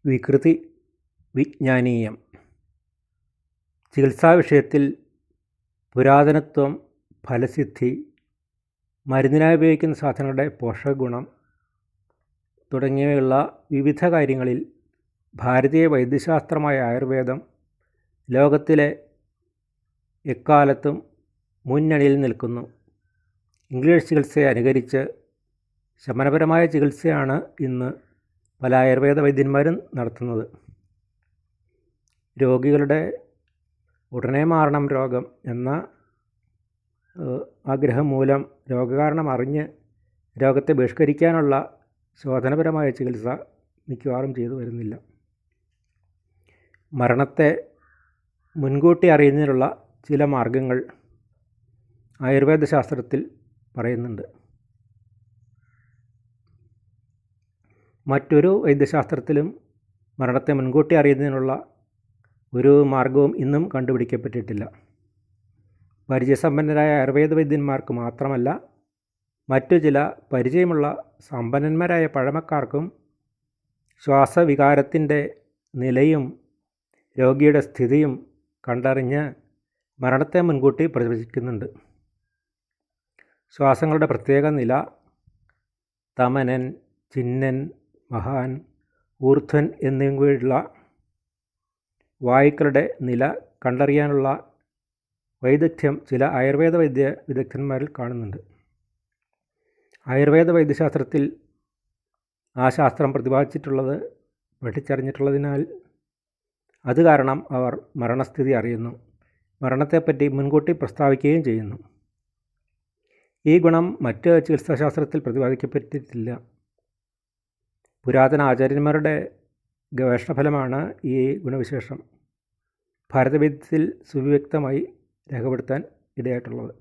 വികൃതി വിജ്ഞാനീയം. ചികിത്സാവിഷയത്തിൽ പുരാതനത്വം, ഫലസിദ്ധി, മരുന്നിനായി ഉപയോഗിക്കുന്ന സാധനങ്ങളുടെ പോഷകഗുണം തുടങ്ങിയവയുള്ള വിവിധ കാര്യങ്ങളിൽ ഭാരതീയ വൈദ്യശാസ്ത്രമായ ആയുർവേദം ലോകത്തിലെ എക്കാലത്തും മുന്നണിയിൽ നിൽക്കുന്നു. ഇംഗ്ലീഷ് ചികിത്സയെ അനുകരിച്ച് ശമനപരമായ ചികിത്സയാണ് ഇന്ന് പല ആയുർവേദ വൈദ്യന്മാരും നടത്തുന്നത്. രോഗികളുടെ ഉടനെ മാറണം രോഗം എന്ന ആഗ്രഹം മൂലം രോഗകാരണം അറിഞ്ഞ് രോഗത്തെ ബഹിഷ്കരിക്കാനുള്ള ശോധനപരമായ ചികിത്സ മിക്കവാറും ചെയ്തു വരുന്നില്ല. മരണത്തെ മുൻകൂട്ടി അറിയുന്നതിനുള്ള ചില മാർഗങ്ങൾ ആയുർവേദ ശാസ്ത്രത്തിൽ പറയുന്നുണ്ട്. മറ്റൊരു വൈദ്യശാസ്ത്രത്തിലും മരണത്തെ മുൻകൂട്ടി അറിയുന്നതിനുള്ള ഒരു മാർഗവും ഇന്നും കണ്ടുപിടിക്കപ്പെട്ടിട്ടില്ല. പരിചയസമ്പന്നരായ ആയുർവേദ വൈദ്യന്മാർക്ക് മാത്രമല്ല, മറ്റു ചില പരിചയമുള്ള സമ്പന്നന്മാരായ പഴമക്കാർക്കും ശ്വാസവികാരത്തിൻ്റെ നിലയും രോഗിയുടെ സ്ഥിതിയും കണ്ടറിഞ്ഞ് മരണത്തെ മുൻകൂട്ടി പ്രവചിക്കുന്നുണ്ട്. ശ്വാസങ്ങളുടെ പ്രത്യേക നില, തമനൻ, ചിന്നൻ, മഹാൻ, ഊർധ്വൻ എന്നിവയുള്ള വായുക്കളുടെ നില കണ്ടറിയാനുള്ള വൈദഗ്ധ്യം ചില ആയുർവേദ വിദഗ്ധന്മാരിൽ കാണുന്നുണ്ട്. ആയുർവേദ വൈദ്യശാസ്ത്രത്തിൽ ആ ശാസ്ത്രം പ്രതിപാദിച്ചിട്ടുള്ളത് പഠിച്ചറിഞ്ഞിട്ടുള്ളതിനാൽ അത് കാരണം അവർ മരണസ്ഥിതി അറിയുന്നു, മരണത്തെപ്പറ്റി മുൻകൂട്ടി പ്രസ്താവിക്കുകയും ചെയ്യുന്നു. ഈ ഗുണം മറ്റ് ചികിത്സാശാസ്ത്രത്തിൽ പ്രതിപാദിക്കപ്പെട്ടിട്ടില്ല. പുരാതന ആചാര്യന്മാരുടെ ഗവേഷണഫലമാണ് ഈ ഗുണവിശേഷം ഭാരതവൈദ്യത്തിൽ സുവ്യക്തമായി രേഖപ്പെടുത്താൻ ഇടയായിട്ടുള്ളത്.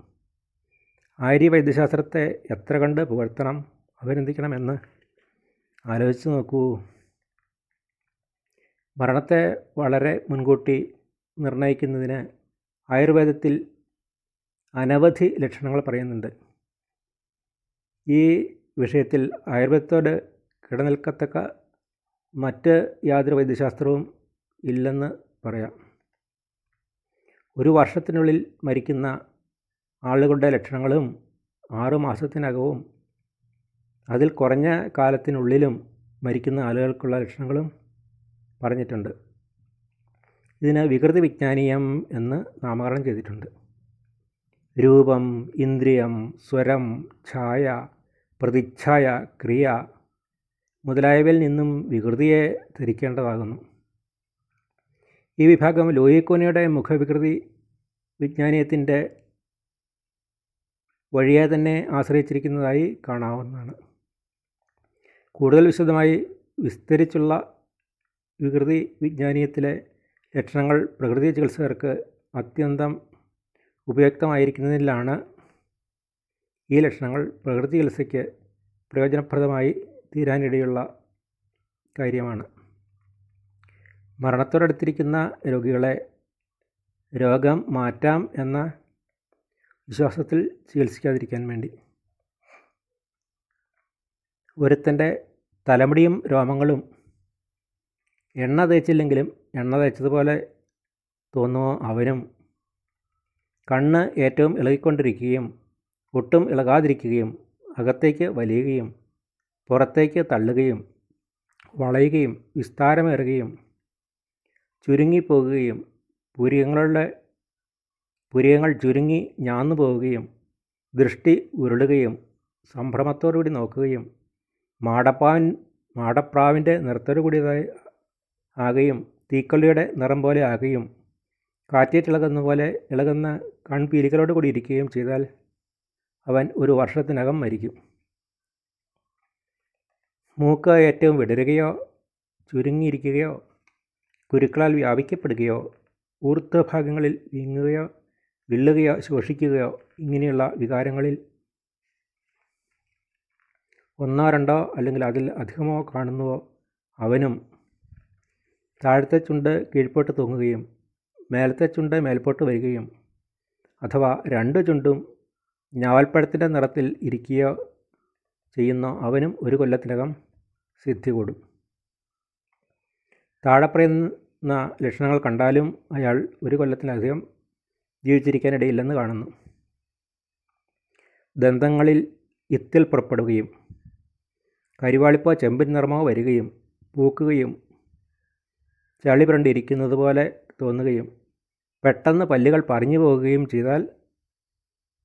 ആര്യ വൈദ്യശാസ്ത്രത്തെ എത്ര കണ്ട് പുകഴ്ത്തണം, അഭിനന്ദിക്കണമെന്ന് ആലോചിച്ച് നോക്കൂ. മരണത്തെ വളരെ മുൻകൂട്ടി നിർണ്ണയിക്കുന്നതിന് ആയുർവേദത്തിൽ അനവധി ലക്ഷണങ്ങൾ പറയുന്നുണ്ട്. ഈ വിഷയത്തിൽ ആയുർവേദത്തോട് കിടനിൽക്കത്തക്ക മറ്റ് യാതൊരു വൈദ്യശാസ്ത്രവും ഇല്ലെന്ന് പറയാം. ഒരു വർഷത്തിനുള്ളിൽ മരിക്കുന്ന ആളുകളുടെ ലക്ഷണങ്ങളും 6 മാസത്തിനകവും അതിൽ കുറഞ്ഞ കാലത്തിനുള്ളിലും മരിക്കുന്ന ആളുകൾക്കുള്ള ലക്ഷണങ്ങളും പറഞ്ഞിട്ടുണ്ട്. ഇതിന് വികൃതി വിജ്ഞാനീയം എന്ന് നാമകരണം ചെയ്തിട്ടുണ്ട്. രൂപം, ഇന്ദ്രിയം, സ്വരം, ഛായ, പ്രതിച്ഛായ, ക്രിയ മുതലായവയിൽ നിന്നും വികൃതിയെ ധരിക്കേണ്ടതാകുന്നു. ഈ വിഭാഗം ലോയിക്കോനിയുടെ മുഖവികൃതി വിജ്ഞാനീയത്തിൻ്റെ വഴിയെ തന്നെ ആശ്രയിച്ചിരിക്കുന്നതായി കാണാവുന്നതാണ്. കൂടുതൽ വിശദമായി വിസ്തരിച്ചുള്ള വികൃതി വിജ്ഞാനീയത്തിലെ ലക്ഷണങ്ങൾ പ്രകൃതി ചികിത്സകർക്ക് അത്യന്തം ഉപയുക്തമായിരിക്കുന്നതിലാണ് ഈ ലക്ഷണങ്ങൾ പ്രകൃതി ചികിത്സയ്ക്ക് പ്രയോജനപ്രദമായി തീരാനിടയുള്ള കാര്യമാണ്. മരണത്തോടടുത്തിരിക്കുന്ന രോഗികളെ രോഗം മാറ്റാം എന്ന വിശ്വാസത്തിൽ ചികിത്സിക്കാതിരിക്കാൻ വേണ്ടി ഒരുത്തൻ്റെ തലമുടിയും രോമങ്ങളും എണ്ണ തേച്ചില്ലെങ്കിലും എണ്ണ തേച്ചതുപോലെ തോന്നുമോ അവനും കണ്ണ് ഏറ്റവും ഇളകിക്കൊണ്ടിരിക്കുകയും ഒട്ടും ഇളകാതിരിക്കുകയും അകത്തേക്ക് വലിയുകയും പുറത്തേക്ക് തള്ളുകയും വളയുകയും വിസ്താരമേറുകയും ചുരുങ്ങിപ്പോകുകയും പുരികങ്ങൾ ചുരുങ്ങി ഞാന്നു പോവുകയും ദൃഷ്ടി ഉരുളുകയും സംഭ്രമത്തോടുകൂടി നോക്കുകയും മാടപ്രാവിൻ്റെ നിറത്തോടുകൂടിയതായി ആകുകയും തീക്കൊള്ളിയുടെ നിറം പോലെ ആകുകയും കാറ്റേറ്റിളകുന്ന പോലെ ഇളകുന്ന കൺപീലികളോട് കൂടി ഇരിക്കുകയും ചെയ്താൽ അവൻ 1 വർഷത്തിനകം മരിക്കും. മൂക്ക് ഏറ്റവും വിടരുകയോ ചുരുങ്ങിയിരിക്കുകയോ കുരുക്കളാൽ വ്യാപിക്കപ്പെടുകയോ ഊർധ്വഭാഗങ്ങളിൽ വീങ്ങുകയോ വിള്ളുകയോ ശോഷിക്കുകയോ ഇങ്ങനെയുള്ള വികാരങ്ങളിൽ 1 or 2 അല്ലെങ്കിൽ അതിൽ അധികമോ കാണുന്നുവോ അവനും താഴത്തെ ചുണ്ട് കീഴ്പോട്ട് തൂങ്ങുകയും മേലത്തെ ചുണ്ട് മേൽപോട്ട് വരികയും അഥവാ 2 ചുണ്ടും ഞാവൽപ്പഴത്തിൻ്റെ നിറത്തിൽ ഇരിക്കുകയോ ചെയ്യുന്ന അവനും 1 കൊല്ലത്തിനകം സിദ്ധി കൂടും. താഴെ പറയുന്ന ലക്ഷണങ്ങൾ കണ്ടാലും അയാൾ 1 കൊല്ലത്തിലധികം ജീവിച്ചിരിക്കാനിടയില്ലെന്ന് കാണുന്നു. ദന്തങ്ങളിൽ ഇത്തിൽ പുറപ്പെടുകയും കരിവാളിപ്പോ ചെമ്പിൻ നിറമോ വരികയും പൂക്കുകയും ചളി പുരണ്ടിരിക്കുന്നത് പോലെ തോന്നുകയും പെട്ടെന്ന് പല്ലുകൾ പറഞ്ഞു പോകുകയും ചെയ്താൽ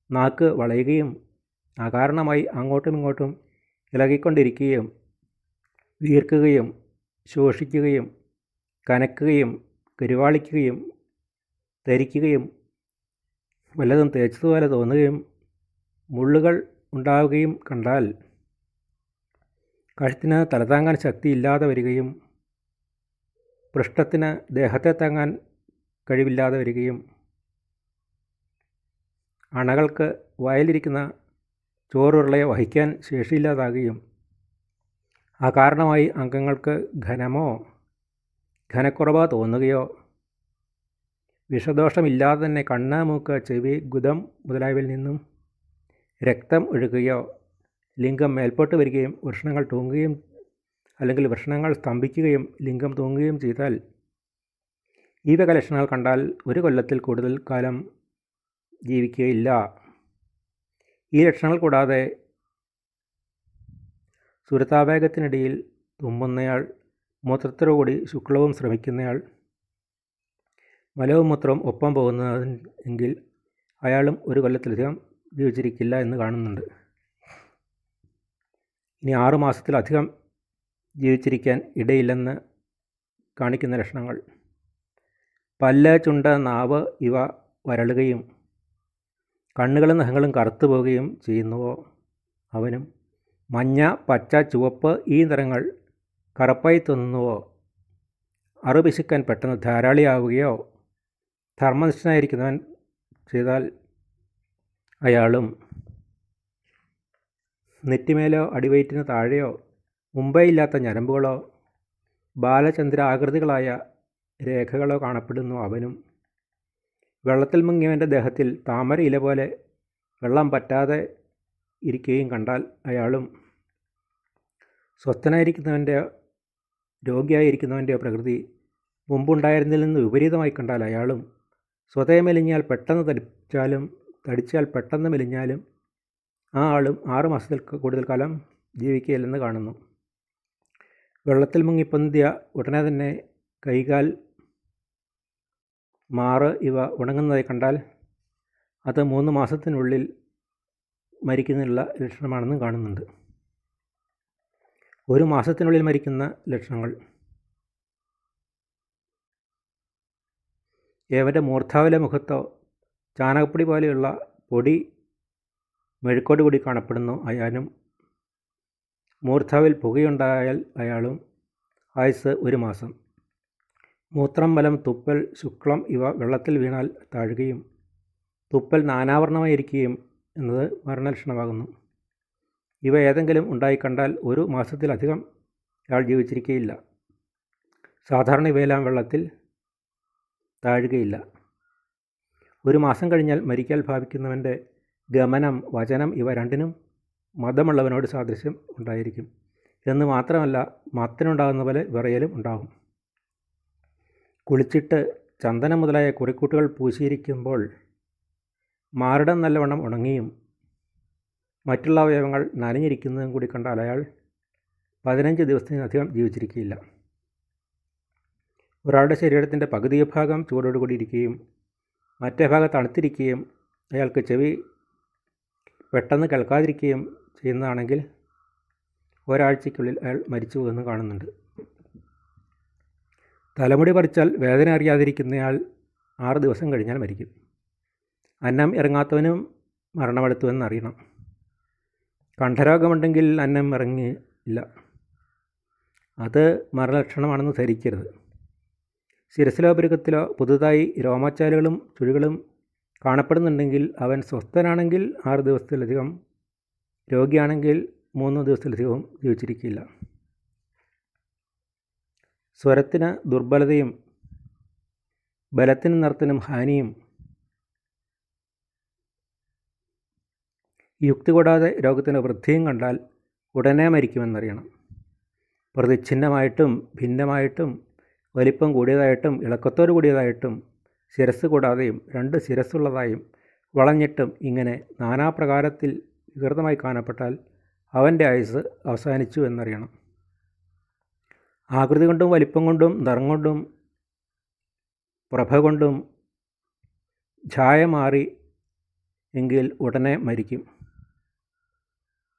നാക്ക് വളയുകയും അകാരണമായി അങ്ങോട്ടും ഇങ്ങോട്ടും ഇളകിക്കൊണ്ടിരിക്കുകയും വീർക്കുകയും ശോഷിക്കുകയും കനക്കുകയും കരുവാളിക്കുകയും ധരിക്കുകയും വല്ലതും തേച്ചതുപോലെ തോന്നുകയും മുള്ളുകൾ ഉണ്ടാവുകയും കണ്ടാൽ കഴുത്തിന് തലതാങ്ങാൻ ശക്തിയില്ലാതെ വരികയും പൃഷ്ഠത്തിന് ദേഹത്തെ താങ്ങാൻ കഴിവില്ലാതെ വരികയും അണകൾക്ക് വായിലിരിക്കുന്ന ചോറുരുളയെ വഹിക്കാൻ ശേഷിയില്ലാതാകുകയും അകാരണമായി അംഗങ്ങൾക്ക് ഘനക്കുറവോ തോന്നുകയോ വിഷദോഷമില്ലാതെ തന്നെ കണ്ണ്, മൂക്ക്, ചെവി, ഗുദം മുതലായവയിൽ നിന്നും രക്തം ഒഴുകുകയോ ലിംഗം മേൽപോട്ട് വരികയും വൃഷണങ്ങൾ തൂങ്ങുകയും അല്ലെങ്കിൽ വൃഷണങ്ങൾ സ്തംഭിക്കുകയും ലിംഗം തൂങ്ങുകയും ചെയ്താൽ ഈ വക ലക്ഷണങ്ങൾ കണ്ടാൽ 1 കൊല്ലത്തിൽ കൂടുതൽ കാലം ജീവിക്കുകയില്ല. ഈ ലക്ഷണങ്ങൾ കൂടാതെ സുരതാവേഗത്തിനിടയിൽ തുമ്മുന്നയാൾ, മൂത്രത്തോടുകൂടി ശുക്ലവും ശ്രമിക്കുന്നയാൾ, മലവും മൂത്രവും ഒപ്പം പോകുന്നതെങ്കിൽ അയാളും 1 കൊല്ലത്തിലധികം ജീവിച്ചിരിക്കില്ല എന്ന് കാണുന്നുണ്ട്. ഇനി 6 മാസത്തിലധികം ജീവിച്ചിരിക്കാൻ ഇടയില്ലെന്ന് കാണിക്കുന്ന ലക്ഷണങ്ങൾ: പല്ല്, ചുണ്ട്, നാവ് ഇവ വരളുകയും കണ്ണുകളും നഖങ്ങളും കറുത്തു പോവുകയും ചെയ്യുന്നുവോ അവനും, മഞ്ഞ, പച്ച, ചുവപ്പ് ഈ നിറങ്ങൾ കറുപ്പായി തോന്നുന്നുവോ, അറുപിശുക്കാൻ പെട്ടെന്ന് ധാരാളിയാവുകയോ ധർമ്മനിഷ്ഠനായിരിക്കുന്നവൻ ചെയ്താൽ അയാളും, നെറ്റിമേലോ അടിവയറ്റിന് താഴെയോ മുമ്പേ ഇല്ലാത്ത ഞരമ്പുകളോ ബാലചന്ദ്ര ആകൃതികളായ രേഖകളോ കാണപ്പെടുന്നു അവനും, വെള്ളത്തിൽ മുങ്ങിയവൻ്റെ ദേഹത്തിൽ താമര ഇല പോലെ വെള്ളം പറ്റാതെ ഇരിക്കുകയും കണ്ടാൽ അയാളും, സ്വസ്ഥനായിരിക്കുന്നവൻ്റെയോ രോഗിയായിരിക്കുന്നവൻ്റെയോ പ്രകൃതി മുമ്പുണ്ടായിരുന്നതിൽ നിന്ന് വിപരീതമായി കണ്ടാൽ അയാളും, സ്വതേ മെലിഞ്ഞാൽ പെട്ടെന്ന് തടിച്ചാൽ പെട്ടെന്ന് മെലിഞ്ഞാലും ആ ആളും 6 മാസത്തിൽ കൂടുതൽ കാലം ജീവിക്കുകയില്ലെന്ന് കാണുന്നു. വെള്ളത്തിൽ മുങ്ങിപ്പൊന്തിയ ഉടനെ തന്നെ കൈകാൽ, മാറ് ഇവ ഉണങ്ങുന്നതായി കണ്ടാൽ അത് 3 മാസത്തിനുള്ളിൽ മരിക്കുന്നതിനുള്ള ലക്ഷണമാണെന്നും കാണുന്നുണ്ട്. 1 മാസത്തിനുള്ളിൽ മരിക്കുന്ന ലക്ഷണങ്ങൾ: ഏവൻ്റെ മൂർധാവിലെ മുഖത്തോ ചാണകപ്പൊടി പോലെയുള്ള പൊടി മെഴുക്കോട് കൂടി കാണപ്പെടുന്നു അയാളും, മൂർധാവിൽ പുകയുണ്ടായാൽ അയാളും, ആയുസ് 1 മാസം. മൂത്രം, മലം, തുപ്പൽ, ശുക്ലം ഇവ വെള്ളത്തിൽ വീണാൽ താഴുകയും തുപ്പൽ നാനാവർണ്ണമായിരിക്കുകയും എന്നത് മരണലക്ഷണമാകുന്നു. ഇവ ഏതെങ്കിലും ഉണ്ടായിക്കണ്ടാൽ 1 മാസത്തിലധികം അയാൾ ജീവിച്ചിരിക്കുകയില്ല. സാധാരണ ഇവയെല്ലാം വെള്ളത്തിൽ താഴുകയില്ല. 1 മാസം കഴിഞ്ഞാൽ മരിക്കാൻ ഭാവിക്കുന്നവൻ്റെ ഗമനം, വചനം ഇവ രണ്ടിനും മതമുള്ളവനോട് സാദൃശ്യം ഉണ്ടായിരിക്കും എന്ന് മാത്രമല്ല, മത്തിനുണ്ടാകുന്ന പോലെ വിറയലും ഉണ്ടാകും. കുളിച്ചിട്ട് ചന്ദനം മുതലായ കുറിക്കൂട്ടുകൾ പൂശിയിരിക്കുമ്പോൾ മാറിടം നല്ലവണ്ണം ഉണങ്ങിയും മറ്റുള്ള അവയവങ്ങൾ നനഞ്ഞിരിക്കുന്നതും കൂടി കണ്ടാൽ അയാൾ 15 ദിവസത്തിനധികം ജീവിച്ചിരിക്കുകയില്ല. ഒരാളുടെ ശരീരത്തിൻ്റെ പകുതി ഭാഗം ചൂടോടുകൂടി ഇരിക്കുകയും മറ്റേ ഭാഗം തണുത്തിരിക്കുകയും അയാൾക്ക് ചെവി പെട്ടെന്ന് കേൾക്കാതിരിക്കുകയും ചെയ്യുന്നതാണെങ്കിൽ ഒരാഴ്ചയ്ക്കുള്ളിൽ അയാൾ മരിച്ചു പോകുമെന്ന് കാണുന്നുണ്ട്. തലമുടി പറിച്ചാൽ വേദന അറിയാതിരിക്കുന്നയാൾ 6 ദിവസം കഴിഞ്ഞാൽ മരിക്കും. അന്നം ഇറങ്ങാത്തവനും മരണമെടുത്തുവെന്നറിയണം. കണ്ഠരോഗമുണ്ടെങ്കിൽ അന്നം ഇറങ്ങില്ല, അത് മരണലക്ഷണമാണെന്ന് ധരിക്കരുത്. ശിരസിലോ പുരുക്കത്തിലോ പുതുതായി രോമച്ചാലുകളും ചുഴികളും കാണപ്പെടുന്നുണ്ടെങ്കിൽ അവൻ സ്വസ്ഥനാണെങ്കിൽ 6 ദിവസത്തിലധികം, രോഗിയാണെങ്കിൽ 3 ദിവസത്തിലധികവും ജീവിച്ചിരിക്കില്ല. സ്വരത്തിന് ദുർബലതയും ബലത്തിനും നിറത്തിനും ഹാനിയും യുക്തി കൂടാതെ രോഗത്തിന് വൃദ്ധിയും കണ്ടാൽ ഉടനെ മരിക്കുമെന്നറിയണം. പ്രതിച്ഛിന്നമായിട്ടും ഭിന്നമായിട്ടും വലിപ്പം കൂടിയതായിട്ടും ഇളക്കത്തോടു കൂടിയതായിട്ടും ശിരസ് കൂടാതെയും 2 ശിരസ്സുള്ളതായും വളഞ്ഞിട്ടും ഇങ്ങനെ നാനാപ്രകാരത്തിൽ വികൃതമായി കാണപ്പെട്ടാൽ അവൻ്റെ ആയുസ് അവസാനിച്ചു എന്നറിയണം. ആകൃതി കൊണ്ടും വലിപ്പം കൊണ്ടും നിറം കൊണ്ടും പ്രഭ കൊണ്ടും ഛായ മാറി എങ്കിൽ ഉടനെ മരിക്കും.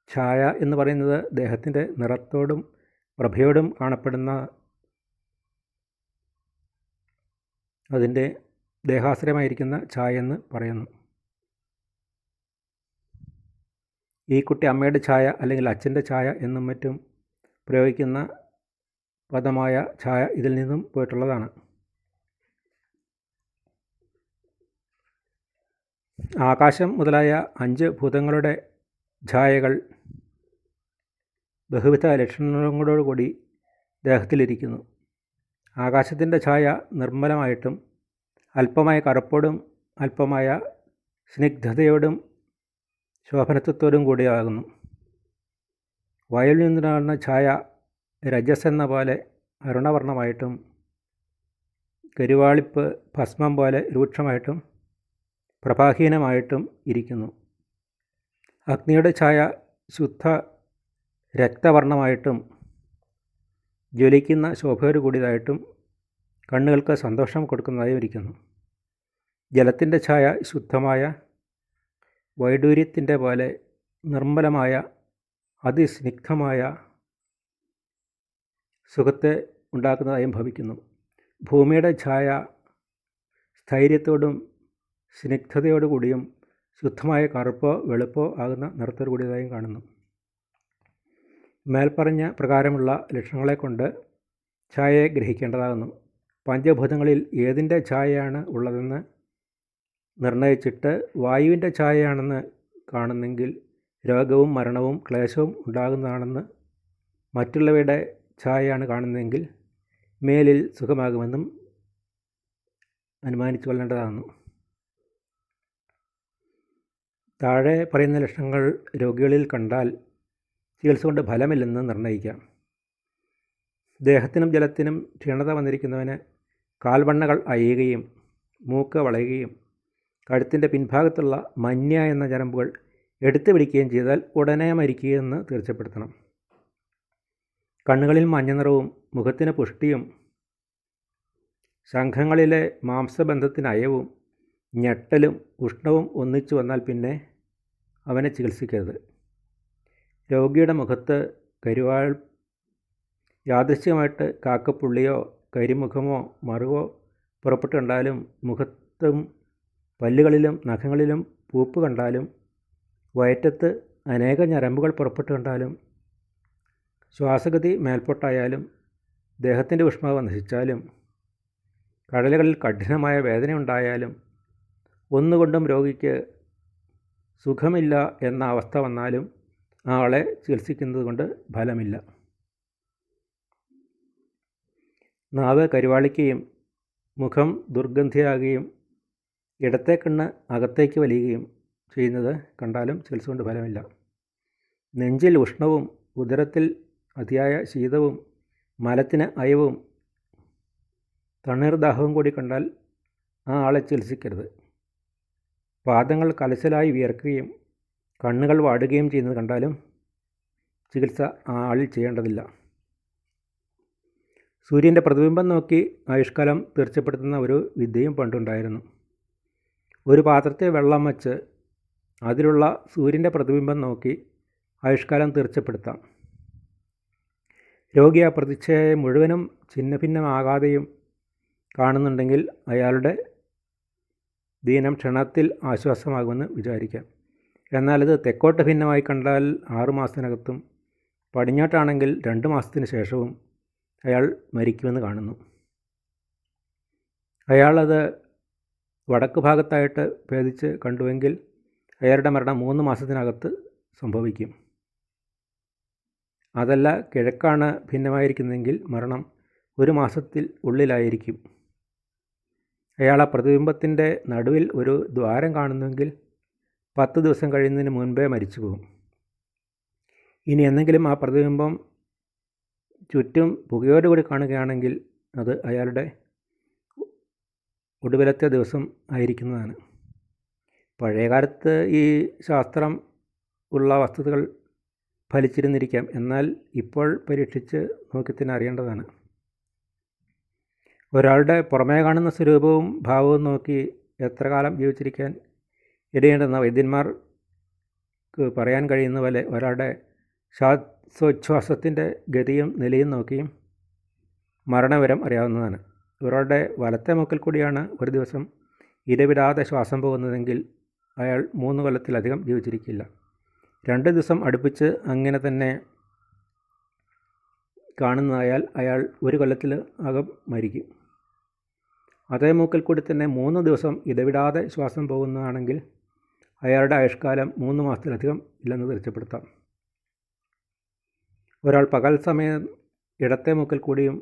ഛായ എന്ന് പറയുന്നത് ദേഹത്തിൻ്റെ നിറത്തോടും പ്രഭയോടും കാണപ്പെടുന്ന അതിൻ്റെ ദേഹാശ്രയമായിരിക്കുന്ന ഛായ എന്ന് പറയുന്നു. ഈ കുട്ടി അമ്മയുടെ ഛായ അല്ലെങ്കിൽ അച്ഛൻ്റെ ഛായ എന്നും മറ്റും പ്രയോഗിക്കുന്ന പദമായ ഛായ ഇതിൽ നിന്നും പോയിട്ടുള്ളതാണ്. ആകാശം മുതലായ 5 ഭൂതങ്ങളുടെ ഛായകൾ ബഹുവിധ ലക്ഷണങ്ങളോടുകൂടി ദേഹത്തിലിരിക്കുന്നു. ആകാശത്തിൻ്റെ ഛായ നിർമ്മലമായിട്ടും അല്പമായ കറുപ്പോടും അല്പമായ സ്നിഗ്ധതയോടും ശോഭനത്വത്തോടും കൂടിയാകുന്നു. വായുവിൽ നിന്നുണ്ടാകുന്ന ഛായ രജസ് എന്ന പോലെ അരുണവർണ്ണമായിട്ടും കരുവാളിപ്പ് ഭസ്മം പോലെ രൂക്ഷമായിട്ടും പ്രഭാഹീനമായിട്ടും ഇരിക്കുന്നു. അഗ്നിയുടെ ഛായ ശുദ്ധ രക്തവർണ്ണമായിട്ടും ജ്വലിക്കുന്ന ശോഭയോട് കൂടിയതായിട്ടും കണ്ണുകൾക്ക് സന്തോഷം കൊടുക്കുന്നതായും ഇരിക്കുന്നു. ജലത്തിൻ്റെ ഛായ ശുദ്ധമായ വൈഡൂര്യത്തിൻ്റെ പോലെ നിർമ്മലമായ അതിസ്നിഗ്ധമായ സുഖത്തെ ഉണ്ടാക്കുന്നതായും ഭവിക്കുന്നു. ഭൂമിയുടെ ഛായ സ്ഥൈര്യത്തോടും സ്നിഗ്ധതയോടുകൂടിയും ശുദ്ധമായ കറുപ്പോ വെളുപ്പോ ആകുന്ന നിറത്തോടു കൂടിയതായും കാണുന്നു. മേൽപ്പറഞ്ഞ പ്രകാരമുള്ള ലക്ഷണങ്ങളെ കൊണ്ട് ഛായയെ ഗ്രഹിക്കേണ്ടതാകുന്നു. പഞ്ചഭൂതങ്ങളിൽ ഏതിൻ്റെ ഛായയാണ് ഉള്ളതെന്ന് നിർണയിച്ചിട്ട് വായുവിൻ്റെ ഛായയാണെന്ന് കാണുന്നെങ്കിൽ രോഗവും മരണവും ക്ലേശവും ഉണ്ടാകുന്നതാണെന്ന്, മറ്റുള്ളവയുടെ ഛായയാണ് കാണുന്നതെങ്കിൽ മേലിൽ സുഖമാകുമെന്നും അനുമാനിച്ചു കൊള്ളേണ്ടതാകുന്നു. താഴെ പറയുന്ന ലക്ഷണങ്ങൾ രോഗികളിൽ കണ്ടാൽ ചികിത്സ കൊണ്ട് ഫലമില്ലെന്ന് നിർണ്ണയിക്കാം. ദേഹത്തിനും ജലത്തിനും ക്ഷീണത വന്നിരിക്കുന്നവന് കാൽവണ്ണകൾ അയയുകയും മൂക്ക് വളയുകയും കഴുത്തിൻ്റെ പിൻഭാഗത്തുള്ള മന്യ എന്ന ഞരമ്പുകൾ എടുത്തു പിടിക്കുകയും ചെയ്താൽ ഉടനെ മരിക്കുകയെന്ന് തീർച്ചപ്പെടുത്തണം. കണ്ണുകളിൽ മഞ്ഞനിറവും മുഖത്തിന് പുഷ്ടിയും ശംഖങ്ങളിലെ മാംസബന്ധത്തിന് അയവും ഞെട്ടലും ഉഷ്ണവും ഒന്നിച്ചു വന്നാൽ പിന്നെ അവനെ ചികിത്സിക്കരുത്. രോഗിയുടെ മുഖത്ത് കരുവാൾ യാദൃശ്ചികമായിട്ട് കാക്കപ്പുള്ളിയോ കരിമുഖമോ മറുവോ പുറപ്പെട്ടു കണ്ടാലും, മുഖത്തും പല്ലുകളിലും നഖങ്ങളിലും പൂപ്പ് കണ്ടാലും, വയറ്റത്ത് അനേക ഞരമ്പുകൾ പുറപ്പെട്ടു കണ്ടാലും, ശ്വാസഗതി മേൽപോട്ടായാലും, ദേഹത്തിൻ്റെ ഊഷ്മാവ് നശിച്ചാലും, കടലുകളിൽ കഠിനമായ വേദനയുണ്ടായാലും, ഒന്നുകൊണ്ടും രോഗിക്ക് സുഖമില്ല എന്ന അവസ്ഥ വന്നാലും ആളെ ചികിത്സിക്കുന്നത് കൊണ്ട് ഫലമില്ല. നാവ് കരുവാളിക്കുകയും മുഖം ദുർഗന്ധിയാകുകയും ഇടത്തെ കണ്ണ് അകത്തേക്ക് വലിയുകയും ചെയ്യുന്നത് കണ്ടാലും ചികിത്സ കൊണ്ട് ഫലമില്ല. നെഞ്ചിൽ ഉഷ്ണവും ഉദരത്തിൽ അതിയായ ശീതവും മലത്തിന് അയവും തണ്ണീർദാഹവും കൂടി കണ്ടാൽ ആ ആളെ ചികിത്സിക്കരുത്. പാദങ്ങൾ കലശലായി വിയർക്കുകയും കണ്ണുകൾ വാടുകയും ചെയ്യുന്നത് കണ്ടാലും ചികിത്സ ആ ആളിൽ ചെയ്യേണ്ടതില്ല. സൂര്യൻ്റെ പ്രതിബിംബം നോക്കി ആയുഷ്കാലം തീർച്ചപ്പെടുത്തുന്ന ഒരു വിദ്യയും പണ്ടുണ്ടായിരുന്നു. ഒരു പാത്രത്തിൽ വെള്ളം വച്ച് അതിലുള്ള സൂര്യൻ്റെ പ്രതിബിംബം നോക്കി ആയുഷ്കാലം തീർച്ചപ്പെടുത്താം. രോഗി ആ പ്രതീക്ഷയെ മുഴുവനും ഛിന്നഭിന്നമാകാതെയും കാണുന്നുണ്ടെങ്കിൽ അയാളുടെ ദീനം ക്ഷണത്തിൽ ആശ്വാസമാകുമെന്ന് വിചാരിക്കാം. എന്നാൽ ഇത് തെക്കോട്ട് ഭിന്നമായി കണ്ടാൽ 6 മാസത്തിനകത്തും പടിഞ്ഞാട്ടാണെങ്കിൽ 2 മാസത്തിന് ശേഷവും അയാൾ മരിക്കുമെന്ന് കാണുന്നു. അയാളത് വടക്ക് ഭാഗത്തായിട്ട് ഭേദിച്ച് കണ്ടുവെങ്കിൽ അയാളുടെ മരണം 3 മാസത്തിനകത്ത് സംഭവിക്കും. അതല്ല കിഴക്കാണ് ഭിന്നമായിരിക്കുന്നതെങ്കിൽ മരണം 1 മാസത്തിൽ ഉള്ളിലായിരിക്കും. അയാൾ ആ പ്രതിബിംബത്തിൻ്റെ നടുവിൽ ഒരു ദ്വാരം കാണുന്നുവെങ്കിൽ 10 ദിവസം കഴിയുന്നതിന് മുൻപേ മരിച്ചു പോകും. ഇനി എന്തെങ്കിലും ആ പ്രതിബിംബം ചുറ്റും പുകയോടുകൂടി കാണുകയാണെങ്കിൽ അത് അയാളുടെ ഒടുവിലത്തെ ദിവസം ആയിരിക്കുന്നതാണ്. പഴയകാലത്ത് ഈ ശാസ്ത്രം ഉള്ള വസ്തുതകൾ ഫലിച്ചിരുന്നിരിക്കാം. എന്നാൽ ഇപ്പോൾ പരീക്ഷിച്ച് നോക്കി തന്നെ അറിയേണ്ടതാണ്. ഒരാളുടെ പുറമേ കാണുന്ന സ്വരൂപവും ഭാവവും നോക്കി എത്ര കാലം ജീവിച്ചിരിക്കാൻ ഇടയുണ്ടെന്ന വൈദ്യന്മാർക്ക് പറയാൻ കഴിയുന്ന പോലെ ഒരാളുടെ ശ്വാസോച്ഛ്വാസത്തിൻ്റെ ഗതിയും നിലയും നോക്കിയും മരണവിവരം അറിയാവുന്നതാണ്. ഒരാളുടെ വലത്തെ മൂക്കിൽ കൂടിയാണ് ഒരു ദിവസം ഇടവിടാതെ ശ്വാസം പോകുന്നതെങ്കിൽ അയാൾ 3 കൊല്ലത്തിലധികം ജീവിച്ചിരിക്കില്ല. 2 ദിവസം അടുപ്പിച്ച് അങ്ങനെ തന്നെ കാണുന്നതായാൽ അയാൾ 1 കൊല്ലത്തിൽ അകം മരിക്കും. അതേ മൂക്കിൽ കൂടി തന്നെ 3 ദിവസം ഇടവിടാതെ ശ്വാസം പോകുന്നതാണെങ്കിൽ അയാളുടെ ആയുഷ്കാലം 3 മാസത്തിലധികം ഇല്ലെന്ന് തീർച്ചപ്പെടുത്താം. ഒരാൾ പകൽ സമയം ഇടത്തെ മൂക്കിൽ കൂടിയും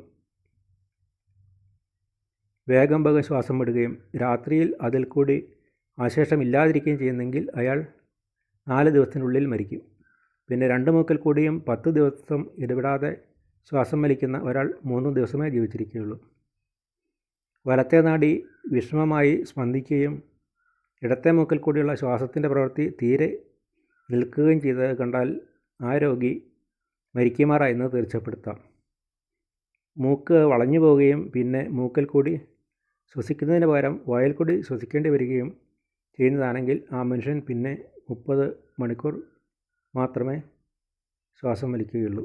വേഗം ശ്വാസം വിടുകയും രാത്രിയിൽ അതിൽ കൂടി ആശേഷം ഇല്ലാതിരിക്കുകയും ചെയ്യുന്നെങ്കിൽ അയാൾ 4 ദിവസത്തിനുള്ളിൽ മരിക്കും. പിന്നെ 2 മൂക്കിൽ കൂടിയും 10 ദിവസം ഇടപെടാതെ ശ്വാസം വലിക്കുന്ന ഒരാൾ 3 ദിവസമേ ജീവിച്ചിരിക്കുകയുള്ളൂ. വലത്തെ നാഡി വിഷമമായി സ്പന്ദിക്കുകയും ഇടത്തെ മൂക്കിൽ കൂടിയുള്ള ശ്വാസത്തിൻ്റെ പ്രവൃത്തി തീരെ നിൽക്കുകയും ചെയ്തത് കണ്ടാൽ ആ രോഗി മരിക്കുമാറായെന്ന് തീർച്ചപ്പെടുത്താം. മൂക്ക് വളഞ്ഞു പോവുകയും പിന്നെ മൂക്കിൽ കൂടി ശ്വസിക്കുന്നതിന് പകരം വായിൽ കൂടി ശ്വസിക്കേണ്ടി വരികയും ചെയ്യുന്നതാണെങ്കിൽ ആ മനുഷ്യൻ പിന്നെ 30 മണിക്കൂർ മാത്രമേ ശ്വാസം വലിക്കുകയുള്ളൂ.